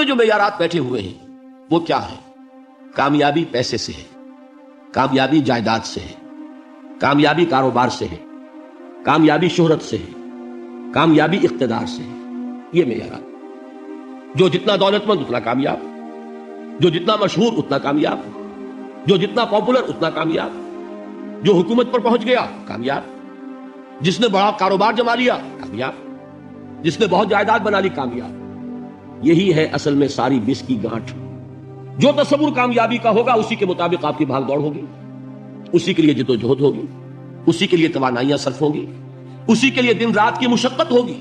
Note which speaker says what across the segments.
Speaker 1: میں جو معیارات بیٹھے ہوئے ہیں وہ کیا ہے؟ کامیابی پیسے سے ہے، کامیابی جائیداد سے ہے، کامیابی کاروبار سے ہے، کامیابی شہرت سے ہے، کامیابی اقتدار سے ہے. یہ معیارات. جو جتنا دولت مند اتنا کامیاب، جو جتنا مشہور اتنا کامیاب، جو جتنا پاپولر اتنا کامیاب، جو حکومت پر پہنچ گیا کامیاب، جس نے بڑا کاروبار جما لیا کامیاب، جس نے بہت جائیداد بنا لی کامیاب. یہی ہے اصل میں ساری بس کی گانٹھ. جو تصور کامیابی کا ہوگا اسی کے مطابق آپ کی بھاگ دوڑ ہوگی، اسی کے لیے جدوجہد ہوگی، اسی کے لیے توانائیاں صرف ہوگی، اسی کے لیے دن رات کی مشقت ہوگی.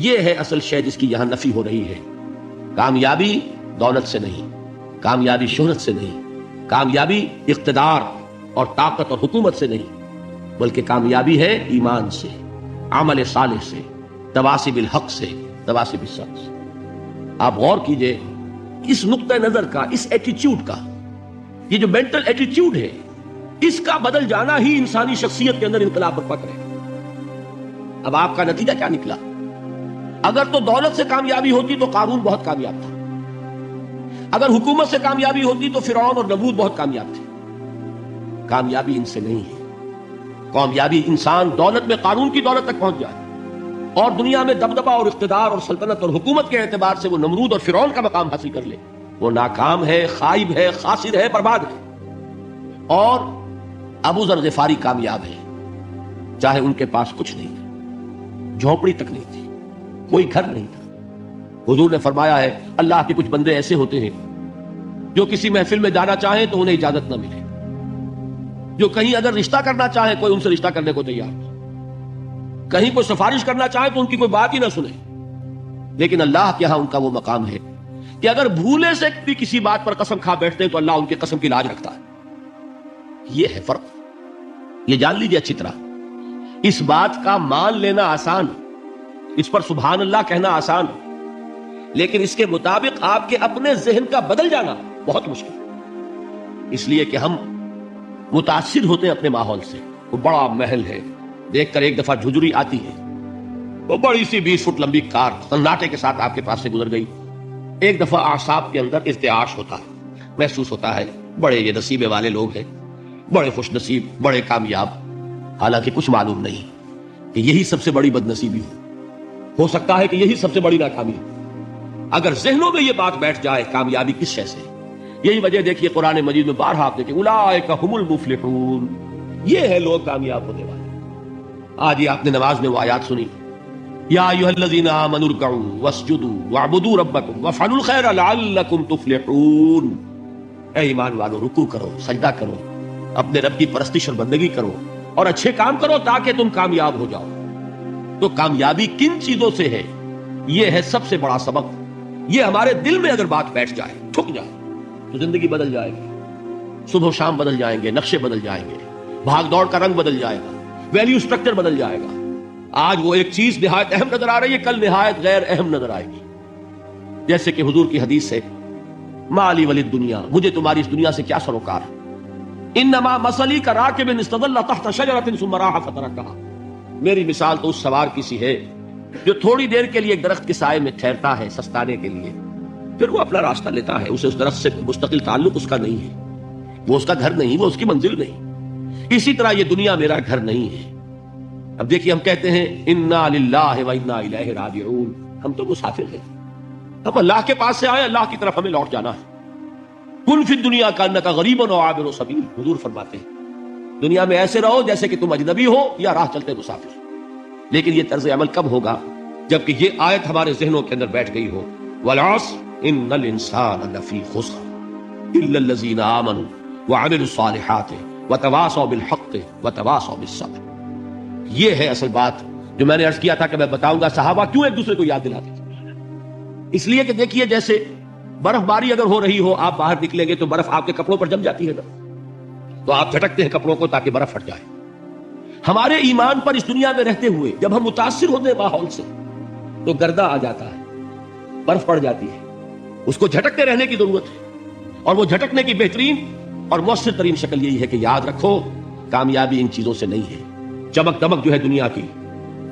Speaker 1: یہ ہے اصل شے جس کی یہاں نفی ہو رہی ہے. کامیابی دولت سے نہیں، کامیابی شہرت سے نہیں، کامیابی اقتدار اور طاقت اور حکومت سے نہیں، بلکہ کامیابی ہے ایمان سے، عمل صالح سے، تواصی بالحق سے، تواصی بالصبر سے. آپ غور کیجئے اس نقطہ نظر کا، اس ایٹیچیوڈ کا. یہ جو مینٹل ایٹیچیوڈ ہے اس کا بدل جانا ہی انسانی شخصیت کے اندر انقلاب برپا کرے. اب آپ کا نتیجہ کیا نکلا؟ اگر تو دولت سے کامیابی ہوتی تو قارون بہت کامیاب تھا، اگر حکومت سے کامیابی ہوتی تو فرعون اور نمرود بہت کامیاب تھے. کامیابی ان سے نہیں ہے. کامیابی انسان دولت میں قارون کی دولت تک پہنچ جائے اور دنیا میں دبدبہ اور اقتدار اور سلطنت اور حکومت کے اعتبار سے وہ نمرود اور فرعون کا مقام حاصل کر لے، وہ ناکام ہے، خائب ہے، خاسر ہے، برباد ہے. اور ابو ذر غفاری کامیاب ہے، چاہے ان کے پاس کچھ نہیں تھا، جھونپڑی تک نہیں تھی، کوئی گھر نہیں تھا. حضور نے فرمایا ہے اللہ کے کچھ بندے ایسے ہوتے ہیں جو کسی محفل میں جانا چاہیں تو انہیں اجازت نہ ملے، جو کہیں اگر رشتہ کرنا چاہے کوئی ان سے رشتہ کرنے کو تیار نہیں، کہیں کوئی سفارش کرنا چاہے تو ان کی کوئی بات ہی نہ سنے. لیکن اللہ کے ہاں ان کا وہ مقام ہے کہ اگر بھولے سے بھی کسی بات پر قسم کھا بیٹھتے ہیں تو اللہ ان کی قسم کی لاج رکھتا ہے. یہ ہے فرق. یہ جان لیجیے اچھی طرح. اس بات کا مان لینا آسان، اس پر سبحان اللہ کہنا آسان، لیکن اس کے مطابق آپ کے اپنے ذہن کا بدل جانا بہت مشکل. اس لیے کہ ہم متاثر ہوتے ہیں اپنے ماحول سے. وہ بڑا محل ہے، دیکھ کر ایک دفعہ جھجری آتی ہے، وہ بڑی سی 20 فٹ لمبی کار سناٹے کے ساتھ آپ کے پاس سے گزر گئی. ایک دفعہ اعصاب کے اندر ارتعاش ہوتا ہے، محسوس ہوتا ہے بڑے یہ نصیبے والے لوگ ہیں، بڑے خوش نصیب، بڑے کامیاب. حالانکہ کچھ معلوم نہیں کہ یہی سب سے بڑی بد نصیبی ہو سکتا ہے کہ یہی سب سے بڑی ناکامی ہو. اگر ذہنوں میں یہ بات بیٹھ جائے کامیابی کس شے سے. یہی وجہ دیکھیے قرآن مجید میں بارہا آپ دیکھیں اولئک هم المفلحون، یہ ہے لوگ کامیاب ہونے والے. آج یہ آپ نے نماز میں وہ آیات سنی، یا ایھا الذین آمنوا ارکعوا واسجدوا واعبدوا ربکم وافعلوا الخیر لعلکم تفلحون. اے ایمان والو، رکوع کرو، سجدہ کرو، اپنے رب کی پرستش اور بندگی کرو اور اچھے کام کرو تاکہ تم کامیاب ہو جاؤ. تو کامیابی کن چیزوں سے ہے؟ یہ ہے سب سے بڑا سبق. یہ ہمارے دل میں اگر بات بیٹھ جائے، ٹھک جائے، تو زندگی بدل جائے گی. صبح و شام بدل جائیں گے، نقشے بدل جائیں گے، بھاگ دوڑ کا رنگ بدل جائے گا، ویلیو سٹرکچر بدل جائے گا. آج وہ ایک چیز نہایت اہم نظر آ رہی ہے، کل نہایت غیر اہم نظر آئے گی. جیسے کہ حضور کی حدیث ہے مالی ولی دنیا، مجھے تمہاری اس دنیا سے کیا سروکار. انما مثلی کراکب استظل تحت شجرۃ ثم راح فترکها. میری مثال تو اس سوار کی سی ہے جو تھوڑی دیر کے لیے ایک درخت کے سائے میں ٹھہرتا ہے سستانے کے لیے، پھر وہ اپنا راستہ لیتا ہے. اسے اس درخت سے مستقل تعلق اس کا نہیں ہے، وہ اس کا گھر نہیں، وہ اس کی منزل نہیں. اسی طرح یہ دنیا میرا گھر نہیں ہے. اب دیکھیے ہم کہتے ہیں انا للہ و انا الیہ راجعون. ہم تو مسافر ہیں، ہم اللہ کے پاس سے آئے، اللہ کی طرف ہمیں لوٹ جانا ہے. کن فی الدنیا کانک غریب و عابر سبیل. حضور فرماتے ہیں دنیا میں ایسے رہو جیسے کہ تم اجنبی ہو یا راہ چلتے مسافر. لیکن یہ طرز عمل کب ہوگا؟ جبکہ یہ آیت ہمارے ذہنوں کے اندر بیٹھ گئی ہو. والعصر ان الانسان لفی خسر الا الذین آمنوا وعملوا الصالحات وتواصوا بالحق وتواصوا بالصبر. یہ ہے اصل بات جو میں نے عرض کیا تھا کہ میں بتاؤں گا صحابہ کیوں ایک دوسرے کو یاد دلاتے تھے. اس لیے کہ دیکھیے جیسے برف باری اگر ہو رہی ہو، آپ باہر نکلیں گے تو برف آپ کے کپڑوں پر جم جاتی ہے نا، تو آپ جھٹکتے ہیں کپڑوں کو تاکہ برف ہٹ جائے. ہمارے ایمان پر اس دنیا میں رہتے ہوئے جب ہم متاثر ہوتے ہیں ماحول سے تو گردہ آ جاتا ہے، برف پڑ جاتی ہے. اس کو جھٹکتے رہنے کی ضرورت ہے، اور وہ جھٹکنے کی بہترین اور مؤثر ترین شکل یہی ہے کہ یاد رکھو کامیابی ان چیزوں سے نہیں ہے. چمک دمک جو ہے دنیا کی،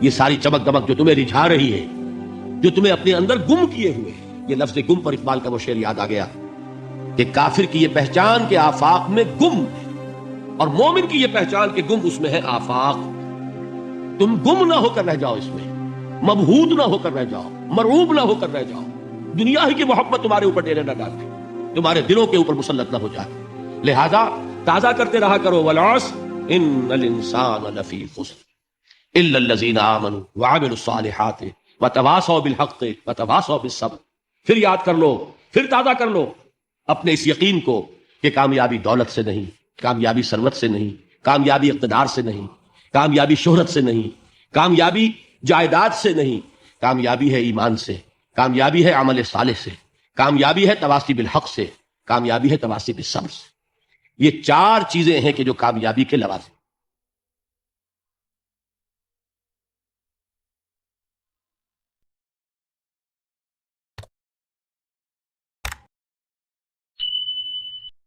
Speaker 1: یہ ساری چمک دمک جو تمہیں رجھا رہی ہے، جو تمہیں اپنے اندر گم کیے ہوئے، یہ لفظ گم پر اقبال کا وہ شعر یاد آ گیا کہ کافر کی یہ پہچان کہ آفاق میں گم ہے، اور مومن کی یہ پہچان کہ گم اس میں ہے آفاق۔ تم گم نہ ہو کر رہ جاؤ، اس میں مبہوت نہ ہو کر رہ جاؤ، مرعوب نہ ہو کر رہ جاؤ، دنیا ہی کی محبت تمہارے اوپر ڈیرے نہ ڈالے، تمہارے دلوں کے اوپر مسلط نہ ہو جائے۔ لہذا تازہ کرتے رہا کرو، والعصر ان الانسان لفی خسر الا الذین آمنوا وعملوا الصالحات وتواصوا بالحق وتواصوا بالصبر۔ پھر یاد کر لو، پھر تازہ کر لو اپنے اس یقین کو کہ کامیابی دولت سے نہیں، کامیابی ثروت سے نہیں، کامیابی اقتدار سے نہیں، کامیابی شہرت سے نہیں، کامیابی جائیداد سے نہیں، کامیابی ہے ایمان سے، کامیابی ہے عمل صالح سے، کامیابی ہے تواصی بالحق سے، کامیابی ہے تواصی بالصبر سے۔ یہ چار چیزیں ہیں کہ جو کامیابی کے لوازم